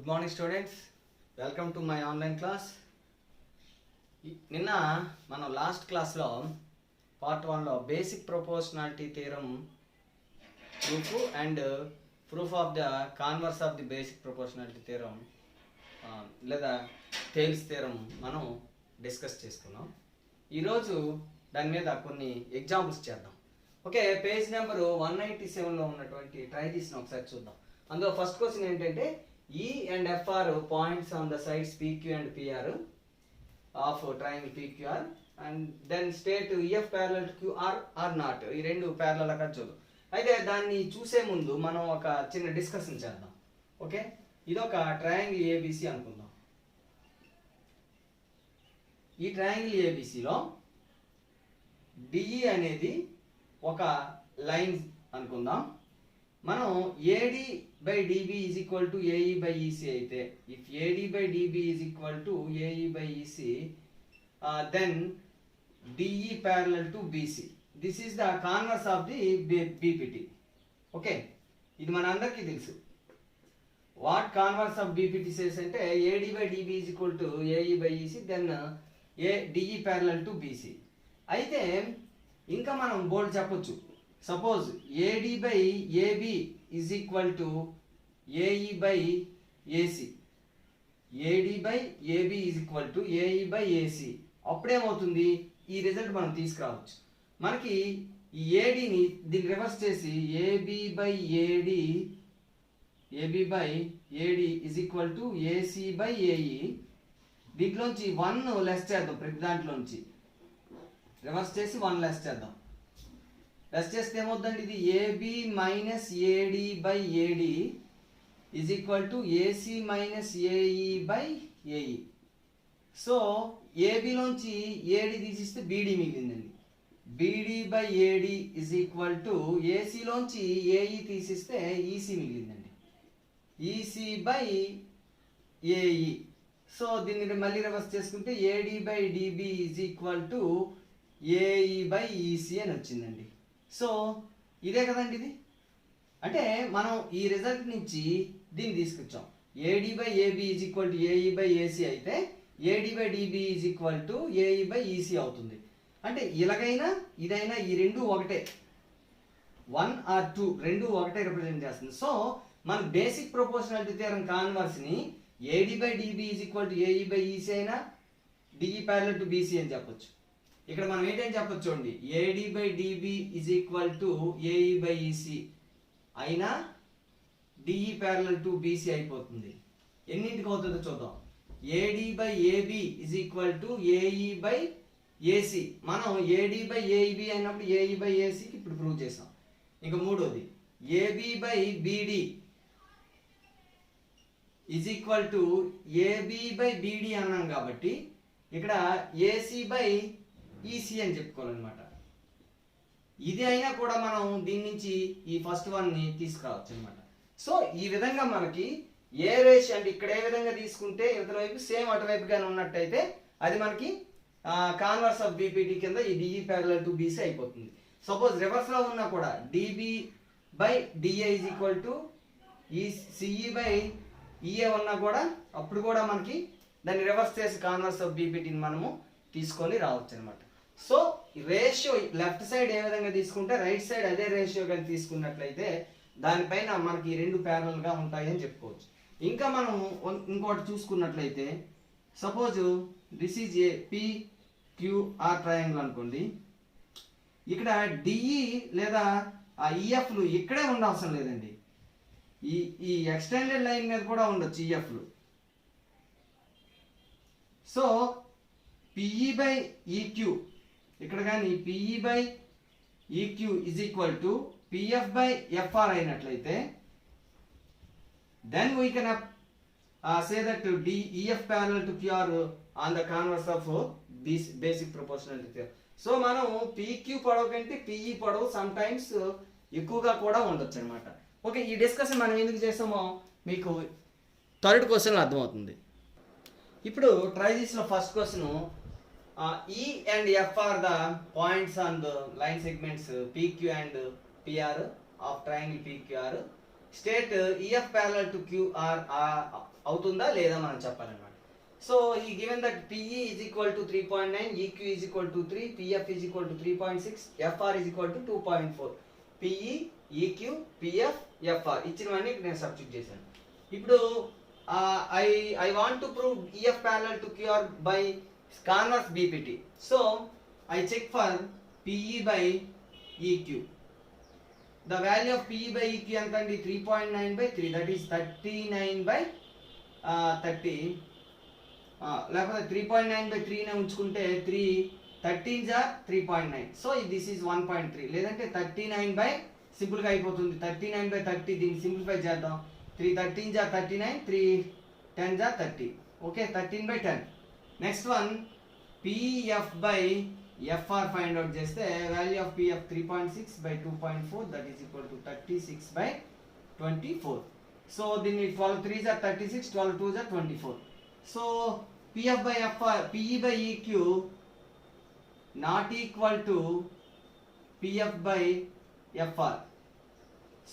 Good morning students, welcome to my online class. నిన్న మనం last క్లాస్లో పార్ట్ 1లో basic proportionality theorem proof and proof of the converse of the basic proportionality theorem లేదా Thales theorem మనం discuss చేసుకున్నాం. ఈరోజు దాని మీద కొన్ని ఎగ్జాంపుల్స్ చేద్దాం. ఓకే, పేజ్ నెంబర్ 197లో ఉన్నటువంటి ట్రై తీసిన ఒకసారి చూద్దాం. అందులో ఫస్ట్ క్వశ్చన్ ఏంటంటే E and F are points on the sides PQ and PR of triangle PQR, and then state EF parallel to QR or not. ఈ రెండు ప్యారలల్ అక్కడ చూద్దాం. అయితే దాన్ని చూసే ముందు మనం ఒక చిన్న డిస్కషన్ చేద్దాం. ఓకే, ఇది ఒక ట్రయాంగిల్ ABC అనుకుందాం. ఈ ట్రయాంగిల్ ABCలో DE అనేది ఒక లైన్ అనుకుందాం. మనం AD by DB is equal to AE by EC అయితే, if AD by DB is equal to AE by EC, then DE parallel to BC. This is the converse of the BPT. Okay, ఇది మన అందరికీ తెలుసు. What converse of BPT says అంటే AD by DB is equal to AE by EC, then DE parallel to BC. అయితే ఇంకా మనం బోల్డ్ చెప్పొచ్చు. Suppose AD by AB is equal to AE by AC. AD by AB is equal to AE by AC. అప్పుడేమవుతుంది, ఈ result మనం తీసుకురావచ్చు. మనకి ఈ ADని దీన్ని రివర్స్ చేసి AB by AD is equal to AC by AE. దీంట్లోంచి 1 లెస్ చేద్దాం. ప్రతి దాంట్లోంచి రివర్స్ చేసి 1 లెస్ చేద్దాం. లెస్ చేస్తే ఏమవుతుందండి, ఇది AB minus AD by AD is equal to AC minus AE by AE. So ఏబిలోంచి AD తీసిస్తే BD మిగిలిందండి. BD by AD is equal to ఏసీలోంచి AE తీసిస్తే EC మిగిలిందండి. EC by AE. సో దీన్ని మళ్ళీ రివర్స్ చేసుకుంటే AD by DB is equal to AE by EC అని వచ్చిందండి. సో ఇదే కదండి ఇది. అంటే మనం ఈ రిజల్ట్ నుంచి దీన్ని తీసుకొచ్చాం. AD by AB is equal to AE by AC అయితే AD by DB is equal to AE by EC అవుతుంది. అంటే ఇలాగైనా ఇదైనా ఈ రెండు ఒకటే, 1 or 2 రెండు ఒకటే రిప్రజెంట్ చేస్తుంది. సో మన బేసిక్ ప్రొపోర్షనాలిటీ థియరం కాన్వర్స్ని AD by DB is equal to AE by EC అయినా DE ప్యారలల్ టు BC అని చెప్పొచ్చు. ఇక్కడ మనం ఏంటని చెప్పొచ్చు చూడండి, AD by DB is equal to AE by EC అయినా DE ప్యారలల్ టు BC అయిపోతుంది. ఎన్నింటికి అవుతుందో చూద్దాం. AD by AB is equal to AE by AC. మనం AD బై AB అయినప్పుడు AE బై ACకి ఇప్పుడు ప్రూవ్ చేసాం. ఇంకా మూడోది AB by BD is equal to AB by BD అన్నాం కాబట్టి ఇక్కడ AC బై EC అని చెప్పుకోవాలన్నమాట. ఇది అయినా కూడా మనం దీని నుంచి ఈ ఫస్ట్ వన్ని తీసుకురావచ్చు అనమాట. సో ఈ విధంగా మనకి ఏ రేషియో అంటే ఇక్కడ ఏ విధంగా తీసుకుంటే ఇవతల వైపు సేమ్ అటువైపుగానే ఉన్నట్టయితే అది మనకి కాన్వర్స్ ఆఫ్ BPT కింద ఈ DE ప్యారలల్ టు BC అయిపోతుంది. సపోజ్ రివర్స్ లో ఉన్నా కూడా DB by DA is equal to CE by EA ఉన్నా కూడా అప్పుడు కూడా మనకి దాన్ని రివర్స్ చేసి కాన్వర్స్ ఆఫ్ BPTని మనము తీసుకొని రావచ్చు అనమాట. సో రేషియో లెఫ్ట్ సైడ్ ఏ విధంగా తీసుకుంటే రైట్ సైడ్ అదే రేషియో కానీ తీసుకున్నట్లయితే దానిపైన మనకి ఈ రెండు ప్యారలల్ గా ఉంటాయి అని చెప్పుకోవచ్చు. ఇంకా మనం ఇంకోటి చూసుకున్నట్లయితే suppose this is A PQR triangle అనుకోండి. ఇక్కడ DE లేదా EFలు ఇక్కడే ఉండవసరం లేదండి, ఈ ఎక్స్టెండెడ్ లైన్ మీద కూడా ఉండొచ్చు EFలు. సో PE బై EQ ఇక్కడ కానీ PE by EQ is equal to PF by FR అయినట్లయితే then we can say that EF parallel to QR on the converse of this basic proportionality theorem. So మనం PQ పొడవు కంటే PE పొడవు some times ఎక్కువగా కూడా ఉండొచ్చు అనమాట. Okay, ఈ డిస్కషన్ మనం ఎందుకు చేస్తామో మీకు థర్డ్ క్వశ్చన్ అర్థమవుతుంది. ఇప్పుడు ట్రై చేసిన first question, E and F are the points on the line segments PQ and PR of triangle PQR. State EF parallel to QR అవుతుందా లేదా మనం చెప్పాలన్నమాట. సో ఈ given that PE is equal to 3.9, EQ is equal to 3, PF is equal to 3.6, FR is equal to 2.4. PE, EQ, PF, FR ఇచ్చినవన్నీ నేను substitute చేశాను. ఇప్పుడు I want to prove EF parallel to QR by converse BPT. So I check for PE by EQ. The value of PE by EQ ఎంత అండి 3.9 by 3, that is 39 by 30, లేకపోతే 3.9 by 3 నే ఉంచుకుంటే 13s are 3.9, so this is 1.3, లేదంటే 39 by సింపుల్గా అయిపోతుంది 39 by 30, దీన్ని simplify చేద్దాం. 3 13s are 39, 3 10s are 30, okay 13 by 10. Next one PF by FR find out చేస్తే value of PF 3.6 by 2.4, that is equal to 36 by 24. So దీన్ని 12 3s are 36, 12 2s are 24. సో PF by FR, PE by EQ not equal to PF by FR.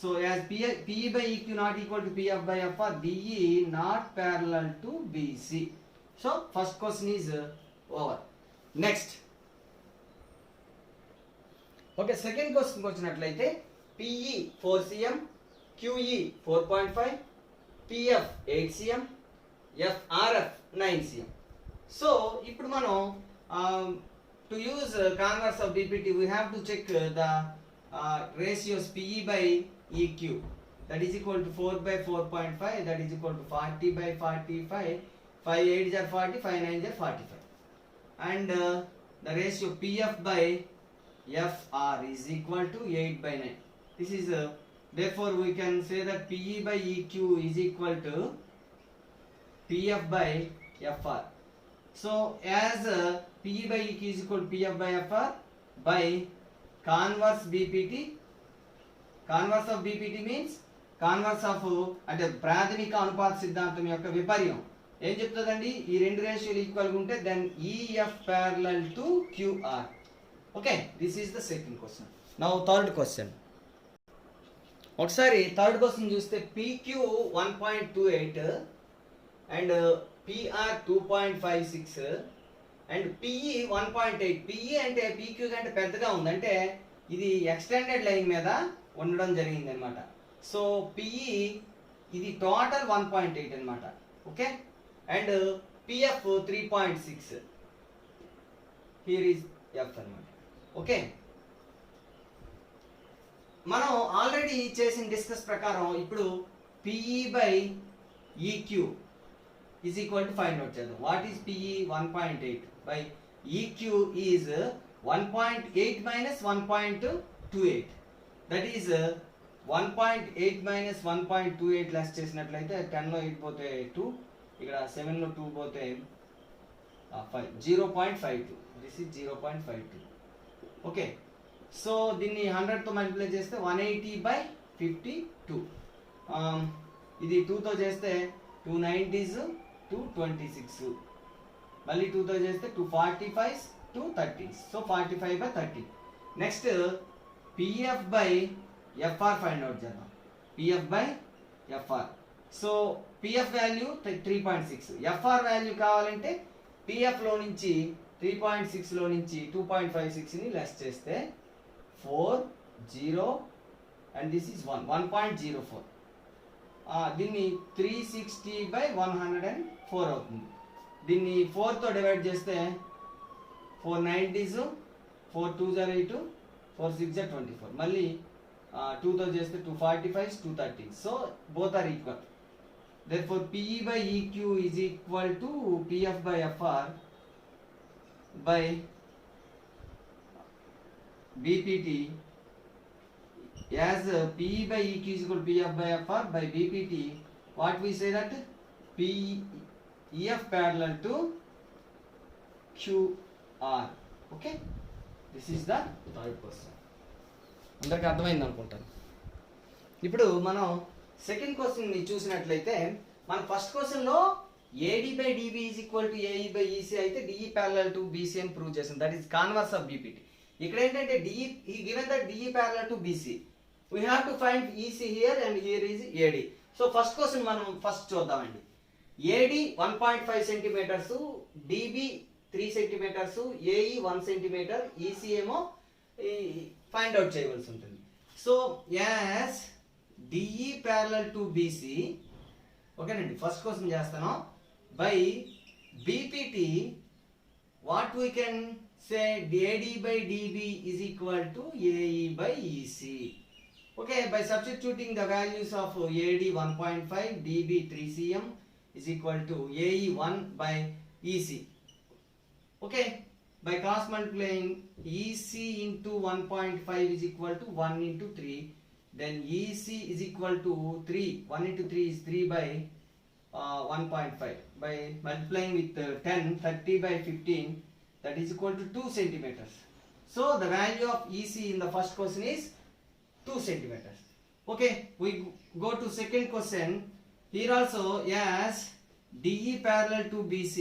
So as PE by EQ not equal to PF by FR, DE not parallel to BC. So first question is over. Next. Okay, second question వచ్చినట్లయితే PE 4 cm, QE 4.5, PF 8 cm, FRF 9 cm. So ఇప్పుడు మనం to use converse of BPT we have to check the ratios PE by EQ, that is equal to 4 by 4.5, that is equal to 40 by 45, 5 8s are 40, 5 9s are 45, and the ratio PF by FR is equal to 8 by 9. This is therefore we can say that PE by EQ is equal to PF by FR. So as PE by EQ is equal to PF by FR by converse BPT. Converse of BPT means converse of అంటే ప్రాథమిక అనుపాత సిద్ధాంతం యొక్క విపర్యం ఏం చెప్తుందండి, ఈ రెండు రేషియోలు equal గా ఉంటే then EF parallel to QR. Okay, this is the second question. Now third question. ఒకసారి థర్డ్ క్వశ్చన్ చూస్తే PQ 1.28 and PR 2.56 and PE 1.8. PE అంటే PQ కంటే పెద్దగా ఉంది, అంటే ఇది ఎక్స్టెండెడ్ లైన్ మీద ఉండడం జరిగింది అనమాట. సో PE ఇది టోటల్ 1.8 అనమాట. Okay, and PF 3.6, here is F అనమాట. ఓకే, మనం ఆల్రెడీ చేసిన డిస్కస్ ప్రకారం ఇప్పుడు PE by EQ is equal to find out చేద్దాం. What is PE 1.8 by EQ is 1.8 minus 1.28, that is 1.8 minus 1.28 less చేసినట్లయితే 10 లో 8 పోతే 2, ఇక్కడ 7 లో 2 పోతే 5, 0.52, దిస్ ఇస్ 0.52. ఓకే, సో దీన్ని 100 తో మల్టిప్లై చేస్తే 180 by 52, ఇది 2 తో చేస్తే 290s 226, మళ్ళీ 2 తో చేస్తే 245s 230s, so 45 by 30. Next PF by FR find out చేద్దాం. PF by FR, so PF value 3.6, FR value కావాలంటే PF లో నుంచి 3.6 లో నుంచి 2.56 ని లెస్ చేస్తే 4 0 అండ్ దిస్ ఈజ్ 1.04. దీన్ని 360 by 104 అవుతుంది. దీన్ని 4 తో డివైడ్ చేస్తే 490s 4 2s are 8, 4 6s are 24, మళ్ళీ 2 తో చేస్తే 245s 230s, so both are equal. Therefore PE by EQ is equal to PF by FR by BPT, as PE by EQ is equal to PF by FR by BPT. What we say that EF parallel to QR. Okay, this is the third question. అందరికి అర్థమైంది అనుకుంటాను. ఇప్పుడు మనం second question ని చూసినట్లయితే మన first question లో AD by DB is equal to AE by EC అయితే DE parallel to BC అని ప్రూవ్ చేసాం, that is converse of BPT. ఇక్కడ ఏంటంటే DE he given that DE parallel to BC, we have to find EC here and here is AD. So first question మనం first చూద్దామండి. AD 1.5 centimetres, DB 3 centimetres, AE 1 centimetre, EC ఏమో find out చేయవలసి ఉంటుంది. So as DE parallel to BC, ఓకేనండి, first question చేస్తాను. By BPT what we can say AD by DB is equal to AE by EC. Okay, by substituting the values of AD 1.5, DB 3 cm is equal to AE 1 by EC. Okay, by cross multiplying EC into 1.5 is equal to 1 into 3, then EC is equal to 3, 1 into 3 is 3 by 1.5. By multiplying with 10, 30 by 15, that is equal to 2 centimeters. So the value of EC in the first question is 2 centimeters. Okay, we go to second question. Here also, as DE parallel to BC,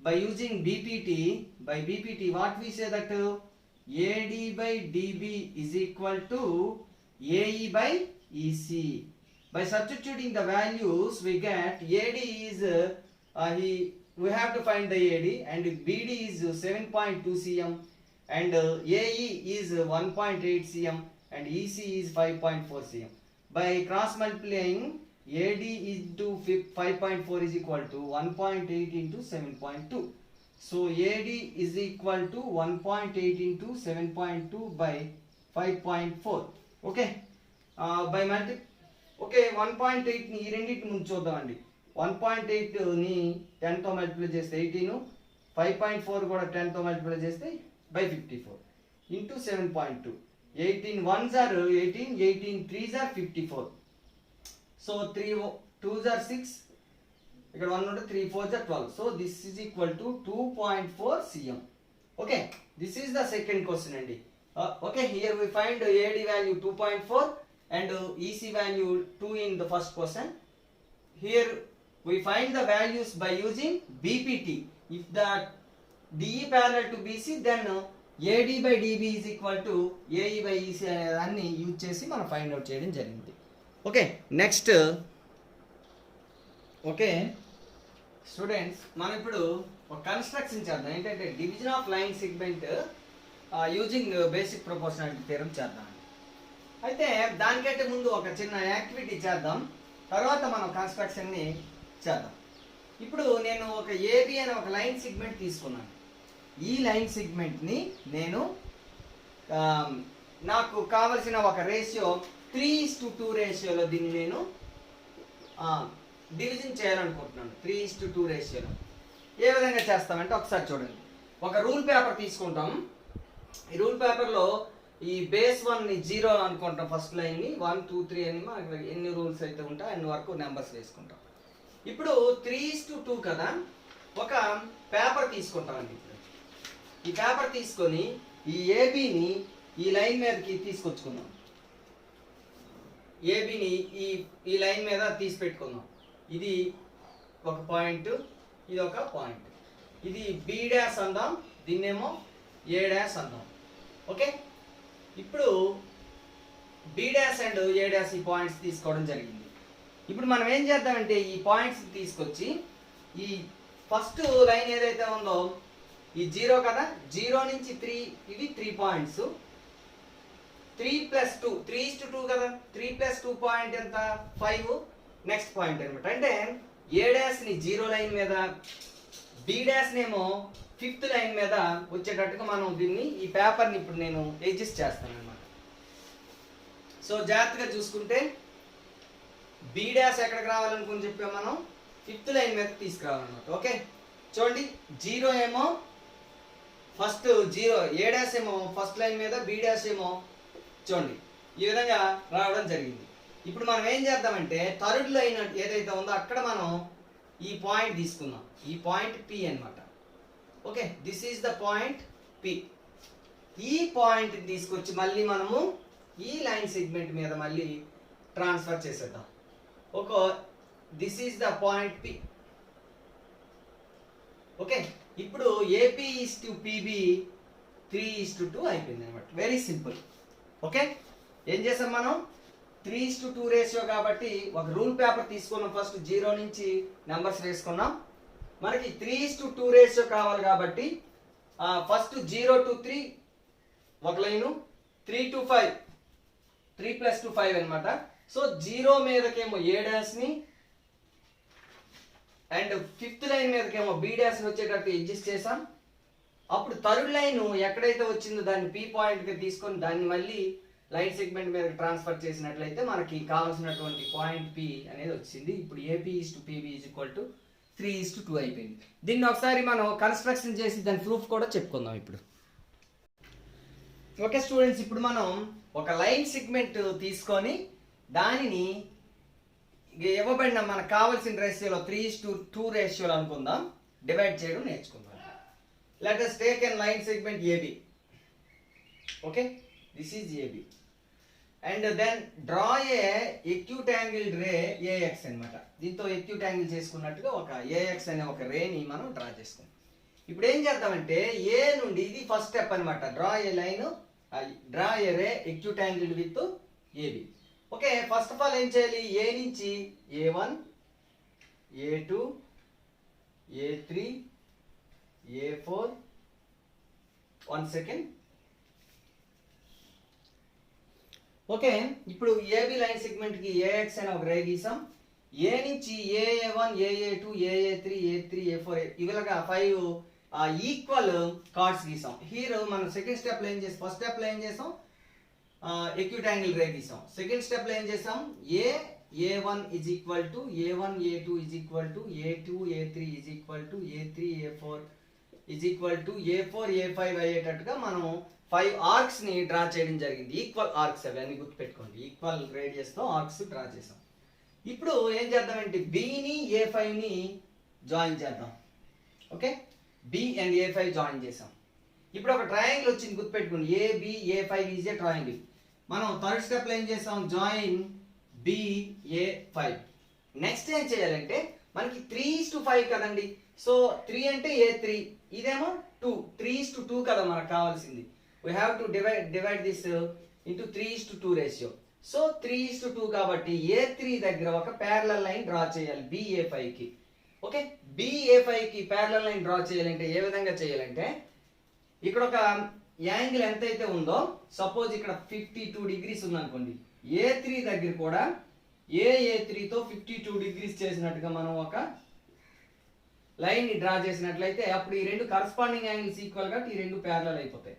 by using BPT, what we say that AD by DB is equal to AE by EC. By substituting the values, we get AD is we have to find the AD, and BD is 7.2 cm, and AE is 1.8 cm, and EC is 5.4 cm. By cross multiplying, AD into 5.4 is equal to 1.8 into 7.2. So AD is equal to 1.8 into 7.2 by 5.4. Okay, by okay, 1.8 ని ఈ రెండింటి ముందు చూద్దామండి. 1.8 ని 10 తో multiply చేస్తే 18, 5.4 కూడా 10 తో మల్టిప్లై చేస్తే by 54 into 7.2. 18 1s are 18, 18 3s are 54. So 3 2s are 6, ఇక్కడ 1 ఉంటే 3 4s are 12. So this is equal to 2.4 cm. Okay, this is the second question అండి. Okay, here we find AD value 2.4 and EC value 2 in the first question. Here we find the values by using BPT. If the DE parallel to BC, then AD by DB is equal to AE by EC అనే దాన్ని use చేసి మనం find out చేయడం జరిగింది. Okay, next. Okay students, మనం ఇప్పుడు ఒక construction చేద్దాం. ఏంటంటే division of line segment using basic proportionality theorem చేద్దాం. అయితే దానికంటే ముందు ఒక చిన్న యాక్టివిటీ చేద్దాం, తర్వాత మనం కన్స్ట్రక్షన్ని చేద్దాం. ఇప్పుడు నేను ఒక ఏబి అనే ఒక లైన్ సెగ్మెంట్ తీసుకున్నాను. ఈ లైన్ సెగ్మెంట్ని నేను నాకు కావలసిన ఒక రేషియో 3:2 రేషియోలో దీన్ని నేను డివిజన్ చేయాలనుకుంటున్నాను. 3:2 రేషియోలో ఏ విధంగా చేస్తామంటే ఒకసారి చూడండి. ఒక రూల్ పేపర్ తీసుకుంటాం. ఈ రూల్ పేపర్లో ఈ బేస్ 1ని 0 అనుకుంటాం, ఫస్ట్ లైన్ని 1 2 3 అని మనకి ఎన్ని రూల్స్ అయితే ఉంటాయో అన్ని వరకు నెంబర్స్ వేసుకుంటాం. ఇప్పుడు 3:2 కదా, ఒక పేపర్ తీసుకుంటామండి. ఈ పేపర్ తీసుకొని ఈ ఏబిని ఈ లైన్ మీదకి తీసుకొచ్చుకుందాం. ఏబిని ఈ లైన్ మీద తీసి పెట్టుకుందాం. ఇది ఒక పాయింట్, ఇది ఒక పాయింట్. ఇది బి డాష్ అందాం, దీన్నేమో ఏ డాష్ అందాం. ఓకే, ఇప్పుడు B dash and A dash ఈ పాయింట్స్ తీసుకోవడం జరిగింది. ఇప్పుడు మనం ఏం చేద్దామంటే ఈ పాయింట్స్ తీసుకొచ్చి ఈ ఫస్ట్ లైన్ ఏదైతే ఉందో ఈ 0 కదా, 0 నుంచి 3, ఇవి 3 పాయింట్స్. 3 + 2, 3:2 కదా, 3 + 2 పాయింట్ ఎంత 5, నెక్స్ట్ పాయింట్ అనమాట. అంటే ఏ డాష్ని 0 లైన్ మీద, బి డాష్నేమో 5th లైన్ మీద వచ్చేటట్టుగా మనం దీన్ని ఈ పేపర్ని ఇప్పుడు నేను అడ్జస్ట్ చేస్తాను అనమాట. సో జాగ్రత్తగా చూసుకుంటే బి డాష్ ఎక్కడికి రావాలనుకుని చెప్పాం మనం 5th లైన్ మీద తీసుకురావాలన్నమాట. ఓకే చూడండి, 0 ఏమో ఫస్ట్ 0, ఏ డాష్ ఏమో ఫస్ట్ లైన్ మీద, బి డాష్ ఏమో చూడండి ఈ విధంగా రావడం జరిగింది. ఇప్పుడు మనం ఏం చేద్దామంటే థర్డ్ లైన్ ఏదైతే ఉందో అక్కడ మనం ఈ పాయింట్ తీసుకుందాం. ఈ పాయింట్ పి అన్నమాట. Okay, this is the point P. ఈ పాయింట్ తీసుకొచ్చి మళ్ళీ మనము ఈ లైన్ సెగ్మెంట్ మీద మళ్ళీ ట్రాన్స్ఫర్ చేసేద్దాం. ఒక this is the point P. Okay, ఇప్పుడు ఏపీ ఈస్ టు పిబి 3:2 అయిపోయింది అనమాట. Very simple. ఓకే, ఏం చేసాం మనం 3:2 రేషియో కాబట్టి ఒక రూల్ పేపర్ తీసుకున్నాం. ఫస్ట్ 0 నుంచి నెంబర్స్ వేసుకున్నాం. మనకి 3:2 రేషియో కావాలి కాబట్టి ఫస్ట్ 0 to 3 ఒక లైను, 3 to 5 3 + 2 5 అనమాట. సో 0 మీదకేమో A డాష్ని అండ్ 5th లైన్ మీదకేమో B డాష్ని వచ్చేటట్టు అడ్జస్ట్ చేసాం. అప్పుడు థర్డ్ లైన్ ఎక్కడైతే వచ్చిందో దాన్ని P పాయింట్కి తీసుకొని దాన్ని మళ్ళీ లైన్ సెగ్మెంట్ మీద ట్రాన్స్ఫర్ చేసినట్లయితే మనకి కావాల్సినటువంటి పాయింట్ P అనేది వచ్చింది. ఇప్పుడు AP/PB = 3:2 అయిపోయింది. దీన్ని ఒకసారి మనం కన్స్ట్రక్షన్ చేసి దాని ప్రూఫ్ కూడా చెప్పుకుందాం ఇప్పుడు. ఓకే స్టూడెంట్స్, ఇప్పుడు మనం ఒక లైన్ సెగ్మెంట్ తీసుకొని దానిని ఇవ్వబడిన మనకు కావాల్సిన రేషియోలో 3:2 రేషియోలో అనుకుందాం, డివైడ్ చేయడం నేర్చుకుందాం. Let us take a line segment AB. Okay, this is AB. And then draw a acute angled ray AX అన్నమాట. దీంతో acute angle చేసుకున్నట్టుగా ఒక AX అనే ఒక రే ని మనం డ్రా చేసుకుందాం. ఇప్పుడు ఏం చేద్దామంటే A నుండి ఇది ఫస్ట్ స్టెప్ అన్నమాట. Draw A ray acute angled with AB. Okay, first of all ఏం చేయాలి? A నుంచి A1 A2 A3 A4 1 second. Okay, ఇప్పుడు AB లైన్ సెగ్మెంట్ కి AX అనే ఒక రే గీసాం. A నుంచి AA1 AA2 AA3 A3 A4 ఇలాగా 5 ఈక్వల్ కార్డ్స్ గీసాం. హీర్ మనం సెకండ్ స్టెప్ లో ఏం చేసాం? ఫస్ట్ స్టెప్ లో ఏం చేసాం? ఎక్యూట్ యాంగిల్ రే గీసాం. సెకండ్ స్టెప్ లో ఏం చేసాం? A1 = A1 A2 = A2 A3 = A3 A4 A4 A5 అయ్యేటట్టుగా మనం 5 ఆర్క్స్ ని డ్రా చేయడం జరిగింది. ఈక్వల్ ఆర్క్స్ అవి అన్ని గుర్తుపెట్టుకోండి. ఈక్వల్ రేడియస్ తో ఆర్క్స్ డ్రా చేసాం. ఇప్పుడు ఏం చేద్దామంటే B ని A5 ని జాయిన్ చేద్దాం. Okay, B and A5 join చేసాం. ఇప్పుడు ఒక ట్రయాంగిల్ వచ్చింది, గుర్తుపెట్టుకోండి. AB A5 is a triangle. మనం థర్డ్ స్టెప్ లో ఏం చేసాం? Join B A5. నెక్స్ట్ ఏం చేయాలంటే మనకి 3:5 కదండి. సో 3 అంటే A3, ఇదేమో 2 3:2 కదా మనకు కావాల్సింది. we have to divide this into 3:2 ratio. So 3:2 కాబట్టి A3 దగ్గర ఒక ప్యారలల్ లైన్ డ్రా చేయాలి BA5 కి. ఓకే, BA5 కి ప్యారలల్ లైన్ డ్రా చేయాలంటే ఏ విధంగా చేయాలంటే ఇక్కడ ఒక యాంగిల్ ఎంతైతే ఉందో, సపోజ్ ఇక్కడ 52 డిగ్రీస్ ఉందనుకోండి, A3 దగ్గర కూడా A3 తో 52 డిగ్రీస్ చేసినట్టుగా మనం ఒక లైన్ ని డ్రా చేసినట్లయితే అప్పుడు ఈ రెండు కరస్పాండింగ్ యాంగిల్స్ ఈక్వల్ గా ఈ రెండు ప్యారలల్ అయిపోతాయి.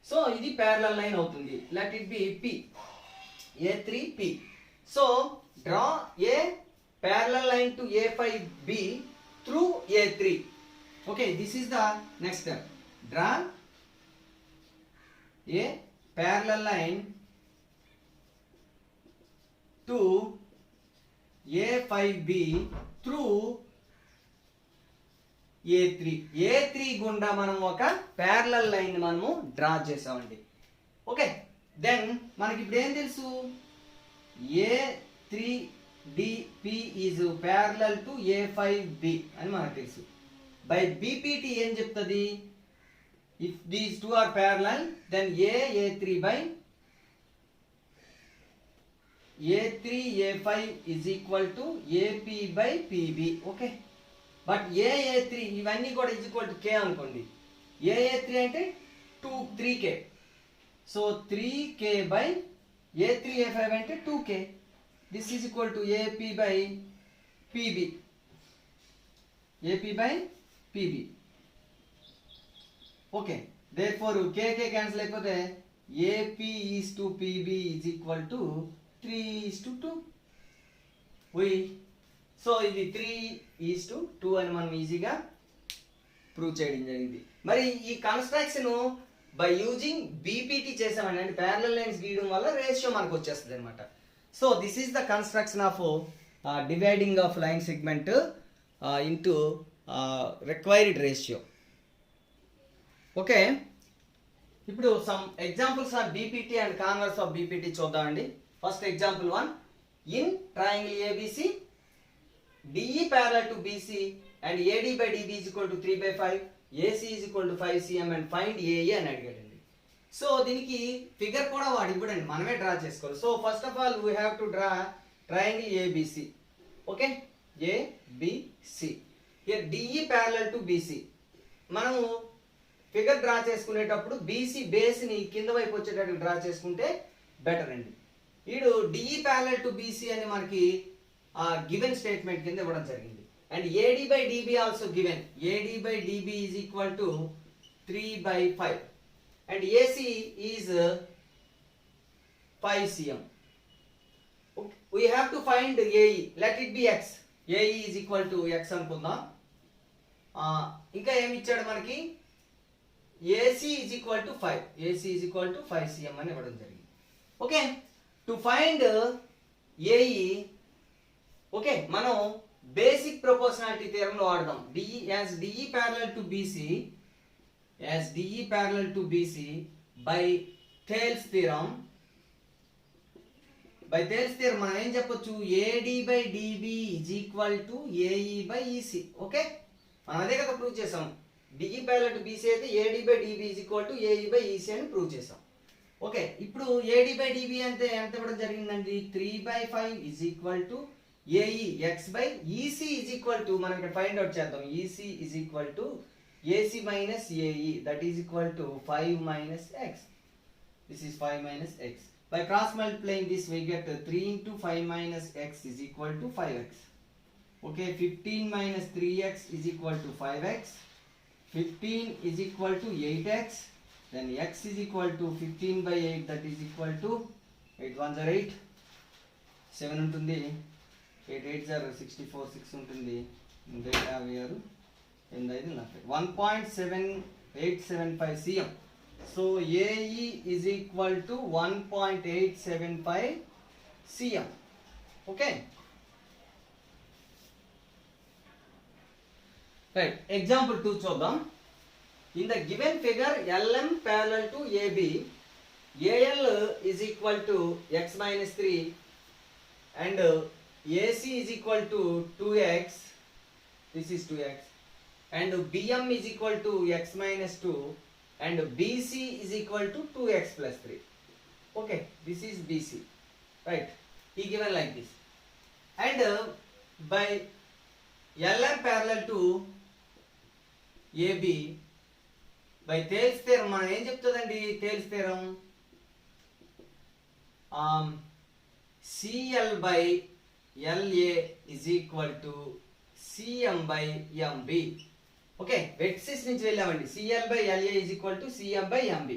సో ఇది ప్యారలల్ లైన్ అవుతుంది. Let it be P A3 P. So draw a parallel line to A5B through A3. Okay, this is the next step. Draw a parallel line to A5B through A3 గుండా మనం ఒక parallel line మనము draw చేసామండి. Okay, then మనకి ఇప్పుడు ఏం తెలుసు? A3DP is parallel to A5B అని మనకు తెలుసు. బై BPT ఏం చెప్తుంది? If these two are parallel then A3 by A3 A5 is equal to AP by PB. Okay, but A3 ఇవన్నీ కూడా ఈజ్ ఈక్వల్ టు K అనుకోండి. A3 అంటే 3K. So 3K by A3 A5 అంటే 2K. This is equal to AP by PB. AP by PB. Okay, therefore KK cancel అయిపోతే AP is to PB is equal to 3:2. So ఇది 3:2 అని మనం ఈజీగా prove చేయడం జరిగింది. మరి ఈ కన్స్ట్రక్షన్ బై యూజింగ్ BPT చేసామని, అంటే ప్యారలల్ లైన్స్ గీయడం వల్ల రేషియో మనకు వచ్చేస్తుంది అనమాట. So this is the construction of dividing of line segment into required ratio. Okay, ఇప్పుడు some examples of BPT and converse of BPT చూద్దామండి. First example 1. In triangle ABC DE parallel to BC and AD by DB is equal to 3/5, AC is equal to 5 cm and find AE అని అడిగాడండి. So దీనికి figure కూడా వాడు ఇవ్వడండి, మనమే draw చేసుకోవాలి. So first of all we have to draw triangle ABC. Okay, ABC. Here DE parallel to BC. మనము figure draw చేసుకునేటప్పుడు BC బేస్ని కింద వైపు వచ్చేటట్టు డ్రా చేసుకుంటే బెటర్ అండి. వీడు డిఈ ప్యారలల్ టు బీసీ అని మనకి గివెన్ స్టేట్మెంట్ కింద ఇవ్వడం జరిగింది. And AD by dB also given. AD by dB is equal to 3/5 and AC is 5 cm. We have to find AE. Let it be x. AE is equal to x అనుకుందాం. ఇంకా ఏమి ఇచ్చాడు మనకి? AC is equal to 5. AC is equal to 5 cm అని ఇవ్వడం జరిగింది. Okay, to find AE, okay, మనం basic proportionality theorem లో వాడదాం. DE as DE parallel to BC, as DE parallel to BC by Thales theorem. By Thales theorem మనం ఏం చెప్పొచ్చు? AD by DB is equal to AE by EC. Okay, మనం అదే కదా prove చేసాం. DE parallel to BC అయితే AD by DB is equal to AE by EC అని prove చేసాం. ఓకే, ఇప్పుడు AD by DB అంటే ఎంత ఇవ్వడం జరిగిందండి? 3/5 is equal to AE x by EC is equal to, మనం ఇక్కడ ఫైండ్ అవుట్ చేద్దాం. EC is equal to AC minus AE, that is equal to 5 minus x. This is 5 minus x. By cross multiplying this we get 3 into 5 minus x is equal to 5x. Okay, 15 minus 3x is equal to 5x. 15 is equal to 8x. Then x is equal to 15 by 8, that is equal to 8 1s are 8. 7 ఉంటుంది. 8 8s are 64. 6 ఉంటుంది. 8 50 1.7875 cm. So AE is equal to 1.875 cm. Okay. Right. Example 2 చూద్దాం. In the given figure, LM parallel to AB, AL is equal to x minus 3 and AC is equal to 2x. This is 2x. And BM is equal to x minus 2. And BC is equal to 2x plus 3. Okay, this is BC, right? He given like this. And by LM parallel to AB, by Thales theorem, మనం ఏం చెప్తుందండి? Thales theorem, CL by LA is equal to CM by MB. Okay, వెక్సిస్ నుంచి వెళ్ళామండి. CL by LA is equal to CM by MB.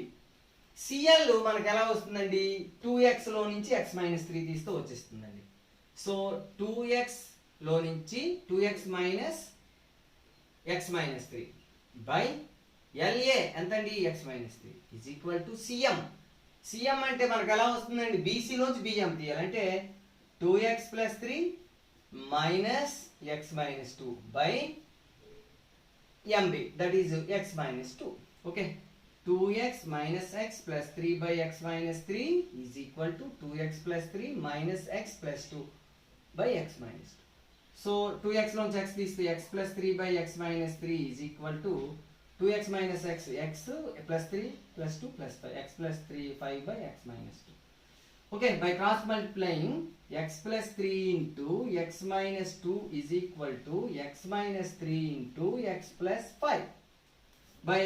CL మనకు ఎలా వస్తుందండి? 2x లో నుంచి x minus 3 తీస్తే వచ్చేస్తుందండి. సో 2x లో నుంచి 2x minus x minus 3 by LA ఎంతండి? x minus 3 is equal to CM. CM అంటే మనకు ఎలా వస్తుందండి? BC లోంచి BM తీయాలంటే 2x plus 3 minus x minus 2 by MB, that is x minus 2. Okay, 2x minus x plus 3 by x minus 3 is equal to 2x plus 3 minus x plus 2 by x minus 2. So 2x lonch x తీస్తే x plus 3 by x minus 3 is equal to 2x minus x, x plus 3 plus 2 plus 5, x plus 3 5 by x minus 2. Okay, by cross multiplying, x plus 3 into x minus 2 is equal to x minus 3 into x plus 5. By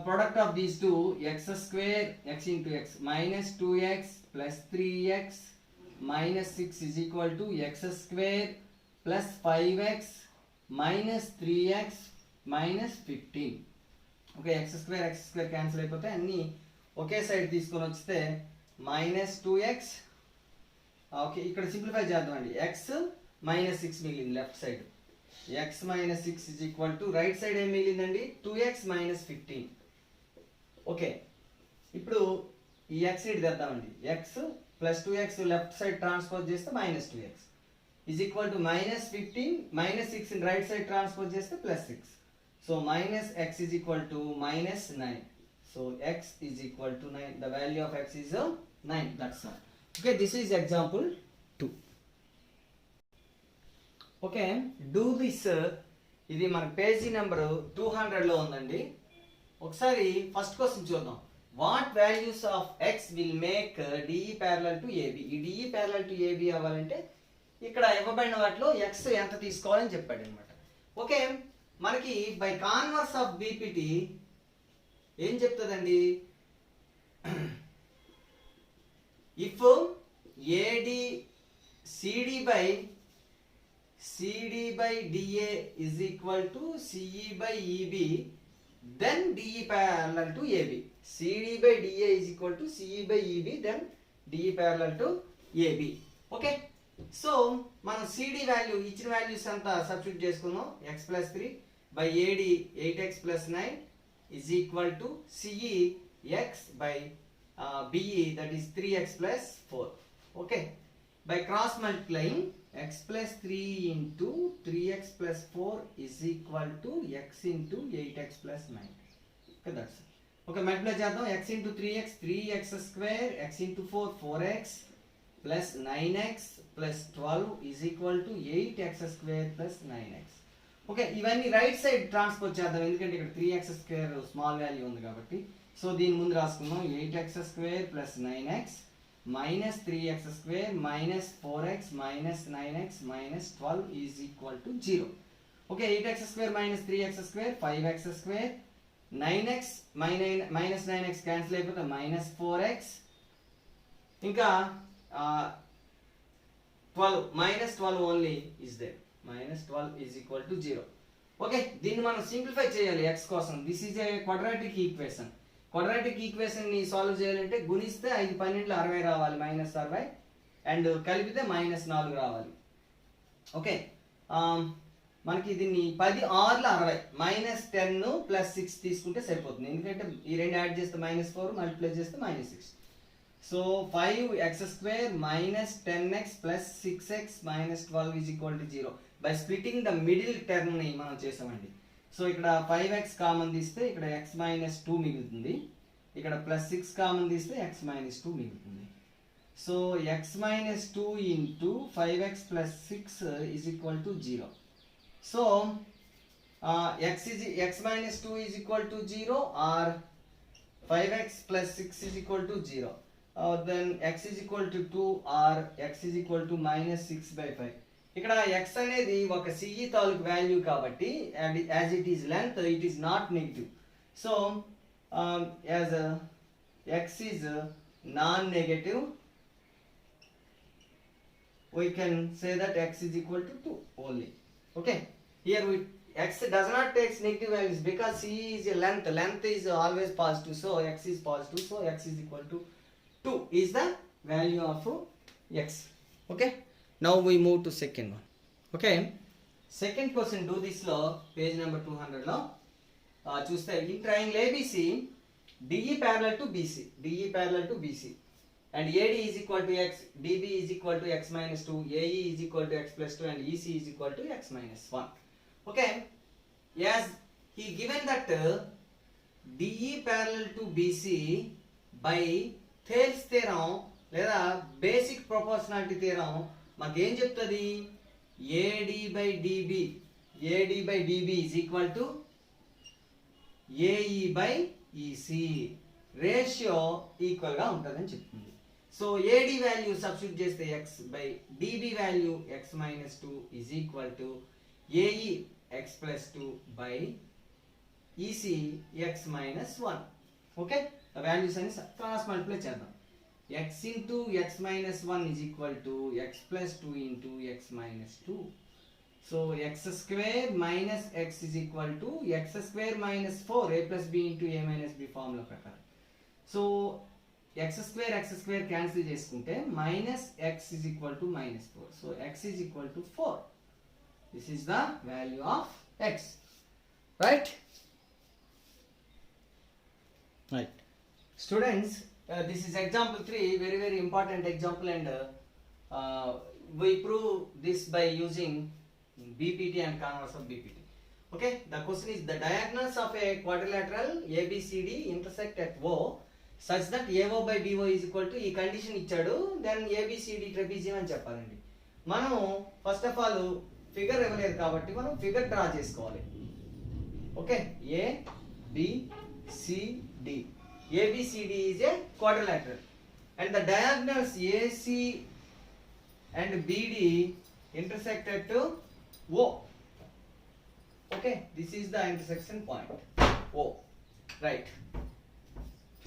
product of these two, x square, x into x, minus 2x plus 3x minus 6 is equal to x square plus 5x minus 3x minus 15. Okay, x square cancel అయిపోతే అన్ని ఒకే side తీసుకొని వస్తే minus 2x. Okay, ఇక్కడ simplify చేద్దామండి. x minus 6 మిగిలింది left side. x minus 6 is equal to right side ఏం మిగిలిందండి? 2x minus 15. Okay, ఇప్పుడు ఈ x ఇటు తెద్దామండి. x plus 2x left side transpose చేస్తే minus 2x is equal to minus 15 minus 6 in right side transpose చేస్తే plus 6. So minus x is equal to minus 9. So x is equal to 9. The value of x is 9. That's all. Okay, this is example 2. Okay, do this. ఇది మన page number 200 లో ఉందండి. ఒకసారి first question చూద్దాం. What values of x will make DE parallel to AB. ఈ DE parallel to AB అవ్వాలంటే ఇక్కడ ఇవ్వబడిన వాటిలో ఎక్స్ ఎంత తీసుకోవాలని చెప్పాడు అనమాట. ఓకే, మనకి బై కాన్వర్స్ ఆఫ్ బీపీటీ ఏం చెప్తుందండి, if AD CD by DA is equal to CE by EB, then DE parallel to AB. CD by DA is equal to CE by EB, then DE parallel to AB. Okay, so మనం CD value ఇచ్చిన values అంతా substitute చేసుకుందాం. X plus 3 by AD 8x plus 9 is equal to CE x by BE, that is 3x plus 4. Okay, by cross multiplying x plus 3 into 3x plus 4 is equal to x into 8x plus 9. Okay, that's it. Okay, multiply చేద్దాం. x into 3x 3x square, x into 4 4x plus 9x plus 12 is equal to 8x square plus 9x. Okay, ఇవన్నీ right side transpose చేద్దాం, ఎందుకంటే ఇక్కడ 3x square small value ఉంది కాబట్టి. So దీని ముందు రాసుకుందాం. 8x square plus 9x minus 3x square minus 4x minus 9x minus 12 is equal to 0. Okay, 8x square minus 3x square 5x square, 9x minus 9x cancel అయిపోతే minus 4x, ఇంకా 12 minus 12 only is there, minus 12 is equal to 0. Okay, దీన్ని మనం simplify చేయాలి x కోసం. This is a quadratic equation. Quadratic equation ని solve చేయాలంటే గుణిస్తే 5 12 60 రావాలి, మైనస్ 60, అండ్ కలిపితే మైనస్ 4 రావాలి. ఓకే, మనకి దీన్ని 10 6 60 మైనస్ 10 ప్లస్ 6 తీసుకుంటే సరిపోతుంది, ఎందుకంటే ఈ రెండు యాడ్ చేస్తే మైనస్ 4 మల్టిప్లై చేస్తే minus 6. So 5x square minus 10x plus 6x minus 12 is equal to 0. By splitting the middle term ని మనం చేసామండి. సో ఇక్కడ 5x కామన్ తీస్తే ఇక్కడ x minus 2 మిగులుతుంది, ఇక్కడ ప్లస్ 6 కామన్ తీస్తే x minus 2 మిగులుతుంది. So x minus 2 into 5x plus 6 is equal to 0. So x minus 2 is equal to 0 or 5x plus 6 is equal to 0. Then x is equal to 2 or x is equal to minus 6 by 5. ఇక్కడ x అనేది ఒక CE తాలూకు value కాబట్టి, and as it is length it is not negative. So as x is non-negative, we can say that x is equal to 2 only. Okay, here x does not take negative values because CE is a length. Length is always positive, so x is positive, so x is equal to 2 is the value of x. Okay, now we move to second one. Okay, second question, do this law, page number 200 లో చూస్తే in triangle ABC DE parallel to BC and AD is equal to x, DB is equal to x minus 2, AE is equal to x plus 2 and EC is equal to x minus 1. Okay, as he given that DE parallel to BC by Thales theorem లేదా basic proportionality theorem మనకి ఏం చెప్తుంది, AD by DB is equal to AE by EC, ratio equal గా ఉంటుందని చెప్తుంది. So AD value substitute చేస్తే x by DB value x minus 2 is equal to AE x plus 2 by EC x minus 1. Okay, values అని cross multiply చేద్దాం. x into x minus 1 is equal to x plus 2 into x minus 2. So x square minus x is equal to x square minus 4 a plus b into a minus b formula ప్రకారం. So x square cancel చేసుకుంటే minus x is equal to minus 4. So x is equal to 4. This is the value of x. Right? Right. Students, this is example 3, very important example, and we prove this by using BPT and converse of BPT. Okay, the question is the diagonals of a quadrilateral ABCD intersect at O such that AO by BO is equal to, ఈ condition ఇచ్చాడు, then ABCD trapezium అని చెప్పాలండి. మనం first of all figure ఇవ్వలేదు కాబట్టి మనం figure draw చేసుకోవాలి. Okay, A B C D ABCD is a quadrilateral and the diagonals AC and BD intersect at O. Okay, this is the intersection point O, right?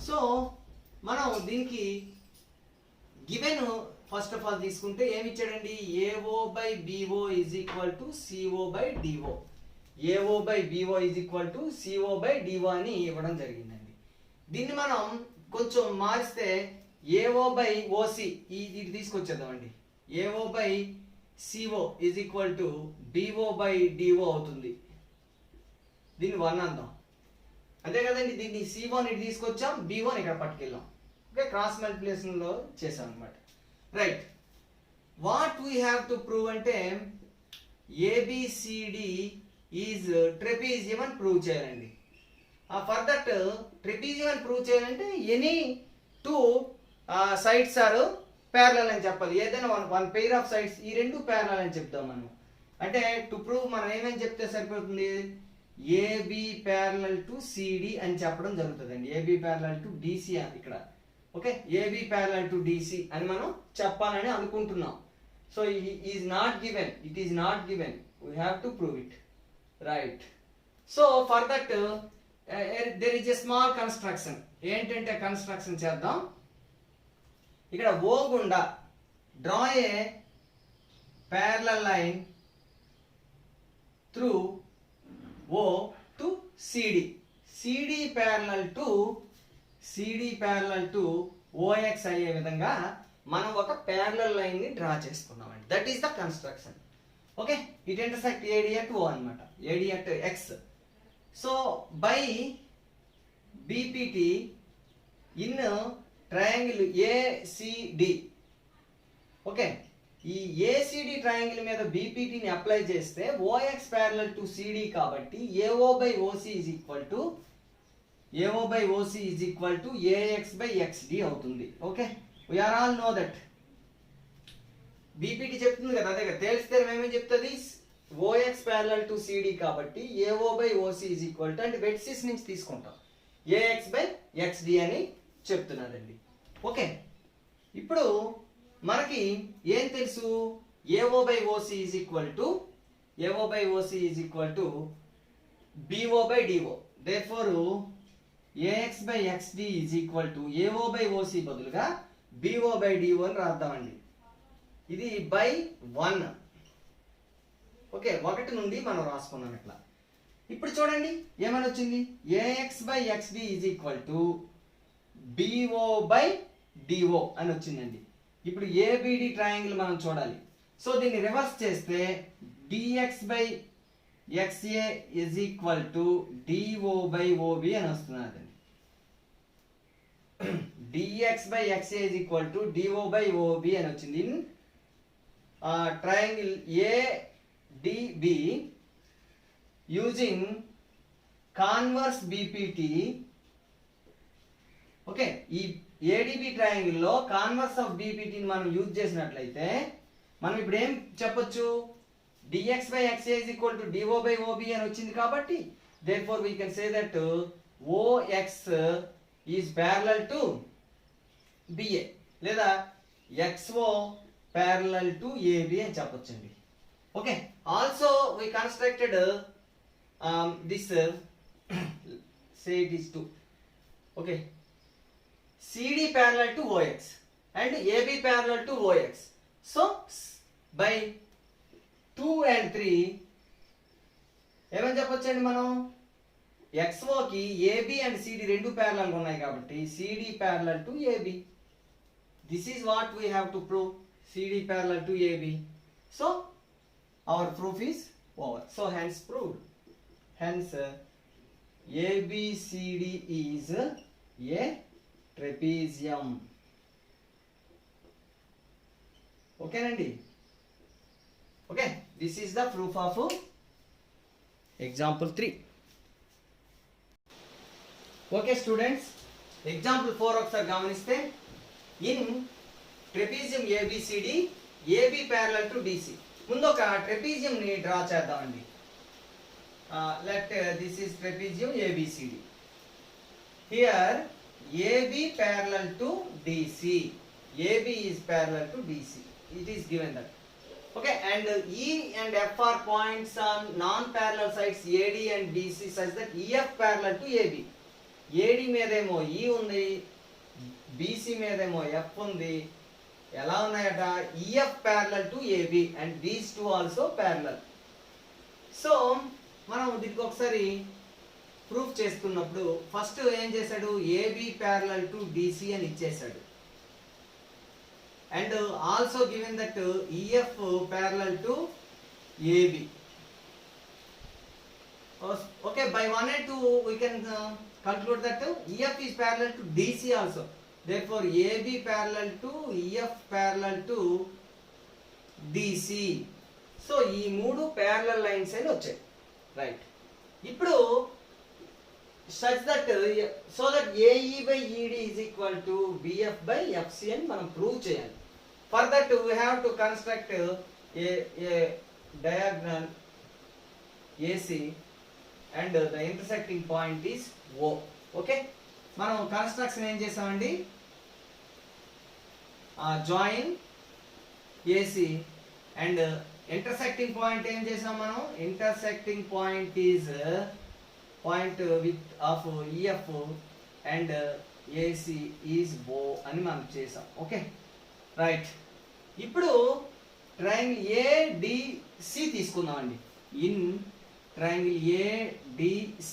So మనం దీనికి given first of all తీసుకుంటే ఏమి ఇచ్చాడండి, AO by BO is equal to CO by DO. AO by BO is equal to CO by DO అని ఇవ్వడం జరిగిందండి. దీన్ని మనం కొంచెం మారిస్తే AO by OC ఇది తీసుకొచ్చేద్దామండి. AO by CO is equal to BO by DO అవుతుంది. దీన్ని 1 అందాం, అంతే కదండి. దీన్ని C1 ఇటు తీసుకొచ్చాం, B1 ఇక్కడ పట్టుకెళ్ళాం. ఓకే, క్రాస్ మల్టిప్లికేషన్ లో చేసాం అన్నమాట. Right, what we have to prove అంటే ABCD ఈజ్ ట్రెపీజియం అని ప్రూవ్ చేయాలండి. ఫర్ దట్ ట్రెపీజియం అని ప్రూవ్ చేయాలంటే any two sides are parallel అని చెప్పాలి. ఏదైనా వన్ పెయిర్ ఆఫ్ సైడ్స్, ఈ రెండు ప్యారలల్ అని చెప్తాం మనం. అంటే టు ప్రూవ్ మనం ఏమని చెప్తే సరిపోతుంది, AB ప్యారలల్ టు CD అని చెప్పడం జరుగుతుందండి. AB ప్యారలల్ టు DC ఇక్కడ. Okay, AB parallel to DC అని మనం చెప్పాలని అనుకుంటున్నాం. So is not given, it is not given, we have to prove it. Right, so for that there is a small construction. ఏంటంటే construction చేద్దాం. ఇక్కడ O గుండా draw a parallel line through O to CD. CD parallel to OX అయ్యే విధంగా మనం ఒక parallel line ని draw చేసుకున్నామండి. That is the construction. Okay, it intersect AD at O అన్నమాట, AD at X. So by BPT in triangle ACD. Okay, ఈ ACD triangle మీద BPTని apply చేస్తే OX ప్యారలల్ టు CD కాబట్టి AO by OC is equal to AX by XD అవుతుంది. Okay, we are all know that. BPT చెప్తుంది కదా, అదే కదా తెలిస్తే మేమేం చెప్తుంది, OX ప్యారలల్ టు CD కాబట్టి AO by OC is equal to అంటే వెట్సిస్ నుంచి తీసుకుంటాం AX by XD అని చెప్తున్నారండి. ఓకే, ఇప్పుడు మనకి ఏం తెలుసు, AO by OC is equal to BO by DO. Therefore AX by XD is equal to AO by OC బదులుగా BO by DO అని రాద్దామండి. ఇది బై 1. ఓకే, 1 నుండి మనం రాసుకున్నాం ఇట్లా. ఇప్పుడు చూడండి ఏమని వచ్చింది, AX by XD is equal to BO by DO అని వచ్చిందండి. ఇప్పుడు ABD ట్రయాంగిల్ మనం చూడాలి. సో దీన్ని రివర్స్ చేస్తే DX by XA is equal to DO by OB అని వస్తున్నది. DX by XA is equal to DO by OB అని వచ్చింది. In triangle ADB using converse BPT. Okay, ఈ ADB ట్రయాంగిల్ లో కాన్వర్స్ ఆఫ్ BPT ని మనం use చేసినట్లయితే మనం ఇప్పుడు ఏం చెప్పొచ్చు, DX by XA is equal to DO by OB అని వచ్చింది కాబట్టి therefore we can say that OX is parallel to BA లేదా XO parallel to AB అని చెప్పొచ్చండి. Okay, also we constructed this say it is 2. okay, CD parallel to OX and AB parallel to OX. So by 2 and 3 ఏమని చెప్పొచ్చండి మనం, XO కి AB and CD రెండు parallel ఉన్నాయి కాబట్టి CD parallel to AB. This is what we have to prove, CD parallel to AB. So our proof is over. So hence proved. Hence ABCD is a trapezium. Okay nandi. Okay, this is the proof of example 3. Okay students, example 4 ఒకసారి గమనిస్తే in trapezium ABCD AB parallel to DC. ముందు ఒక trapezium ని draw చేద్దామండి. let this is trapezium ABCD. Here AB parallel to DC. AB is parallel to DC. It is given that. Okay, and E and F are points on non-parallel sides AD and BC such that EF parallel to AB. AD మీదేమో E ఉంది, BC మీదేమో F ఉంది. ఎలా ఉన్నాయట? EF parallel to AB and these two also parallel. So మనం దీనికి ఒకసారి proof చేస్తున్నప్పుడు first ఏం చేశాడు? AB parallel to DC అని ఇచ్చేసాడు. And also given that EF parallel to AB. Okay, by 1 and 2 we can conclude that EF is parallel to DC also. Therefore AB parallel to EF parallel to DC. So ఈ మూడు parallel lines అని వచ్చాయి. Right. ఇప్పుడు such that so that AE by ED is equal to BF by FC అని మనం prove చేయాలి. For that we have to construct a diagonal AC and the intersecting point is O. Okay, మనం construction ఏం చేసామండి? Join AC and intersecting point ఏం చేసాం మనం? intersecting point is point with of EF and AC is O అని మనం చేసాం. Okay, right. ఇప్పుడు ట్రయాంగిల్ ADC తీసుకుందామండి. In triangle ADC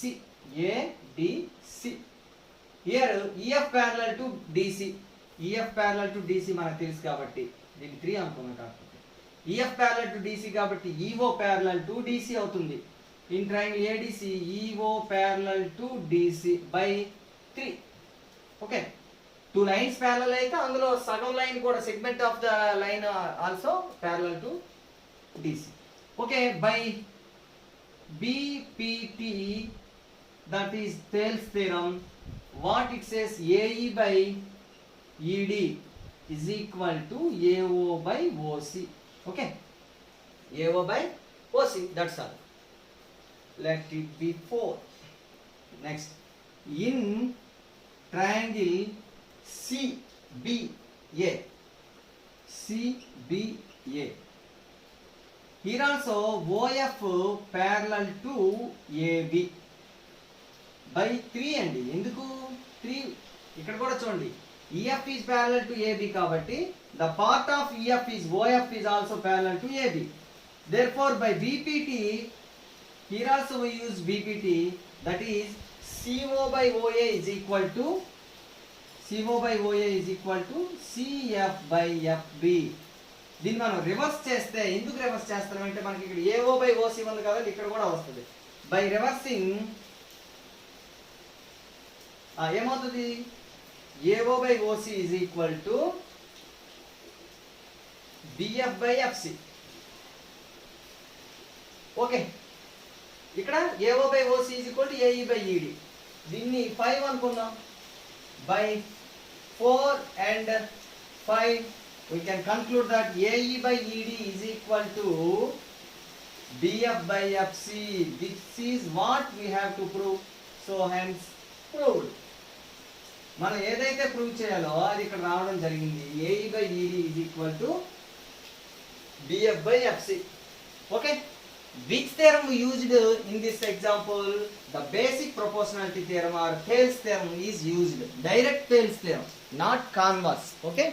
here EF parallel to DC. EF parallel to DC మనకు తెలుసు కాబట్టి దీనికి 3 అనుకున్నాం. కాకపోతే EF parallel to DC కాబట్టి EO parallel to DC అవుతుంది. In triangle ADC EO parallel to DC by 3. Okay, 2 lines parallel అయితే అందులో సగం లైన్ కూడా segment of the line also parallel to DC. Okay, by BPT, that is Thales theorem, what it says? AE by ED is equal to AO by OC. Okay, AO by OC, that's all. Let it be 4. Next, in triangle CBA, here also OF parallel to AB by 3 అండి. ఎందుకు 3? ఇక్కడ కూడా చూడండి, EF is parallel to AB కాబట్టి the part of EF is OF is also parallel to AB. Therefore by BPT, here also we use BPT, that is CO by OA is equal to CF by FB. దీన్ని మనం reverse చేస్తే, ఎందుకు reverse చేస్తామంటే మనకి ఇక్కడ AO by OC ఉంది కదా, ఇక్కడ కూడా వస్తుంది. బై రివర్సింగ్ ఏమవుతుంది? AO by OC is equal to BF by FC. Okay, ఇక్కడ AO by OC is equal to AE by ED. దీన్ని 5 అనుకుందాం. By 4 and 5 we can conclude that AE by ED is equal to BF by FC. This is what we have to prove. So hence proved. మనం ఏదైతే prove చేయాలో అది ఇక్కడ రావడం జరిగింది. AE by ED is equal to BF by FC. Okay, which theorem we used in this example? The basic proportionality theorem or Thales theorem is used. Direct Thales theorem, not converse. Okay.